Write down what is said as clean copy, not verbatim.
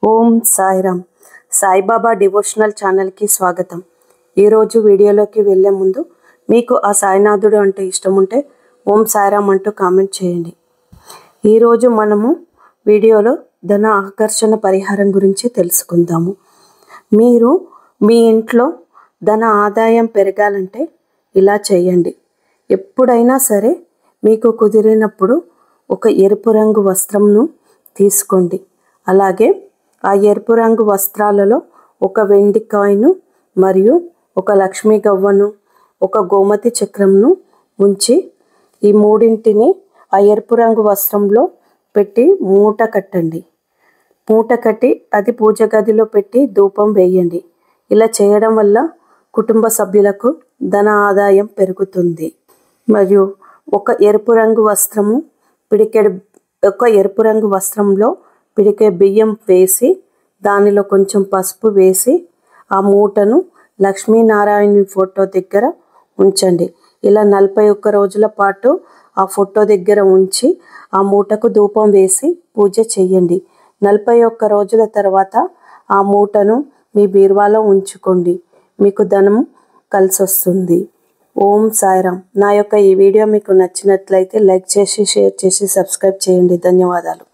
ఓం Sairam. Saibaba devotional ఛానల్కి స్వాగతం. ఈరోజు వీడియోలోకి వెళ్ళే ముందు మీకు ఆ సాయినాథుడు అంటే ఇష్టం ఉంటే ఓం సాయిరామ్ అంటూ కామెంట్ చేయండి. ఈరోజు మనము వీడియోలో ధన ఆకర్షణ పరిహారం గురించి తెలుసుకుందాము. మీరు మీ ఇంట్లో ధన ఆదాయం పెరగాలంటే ఇలా చేయండి. ఎప్పుడైనా సరే మీకు కుదిరినప్పుడు ఒక ఎరుపు రంగు వస్త్రంను తీసుకోండి. అలాగే ఆ ఎరుపు రంగు వస్త్రాలలో ఒక వెండి కాయిను మరియు ఒక లక్ష్మీ గవ్వను, ఒక గోమతి చక్రంను ఉంచి ఈ మూడింటిని ఆ ఎరుపు రంగు వస్త్రంలో పెట్టి మూట కట్టండి. మూట కట్టి అది పూజ గదిలో పెట్టి ధూపం వేయండి. ఇలా చేయడం వల్ల కుటుంబ సభ్యులకు ధన ఆదాయం పెరుగుతుంది. మరియు ఒక ఎరుపు రంగు వస్త్రంలో పిడికె బియ్యం వేసి దానిలో కొంచెం పసుపు వేసి ఆ మూటను లక్ష్మీనారాయణ ఫోటో దగ్గర ఉంచండి. ఇలా 41 రోజుల పాటు ఆ ఫోటో దగ్గర ఉంచి ఆ మూటకు ధూపం వేసి పూజ చేయండి. 41 రోజుల తర్వాత ఆ మూటను మీ బీరువాలో ఉంచుకోండి. మీకు ధనం కలిసి వస్తుంది. ఓం సాయిరామ్. నా యొక్క ఈ వీడియో మీకు నచ్చినట్లయితే లైక్ చేసి, షేర్ చేసి, సబ్స్క్రైబ్ చేయండి. ధన్యవాదాలు.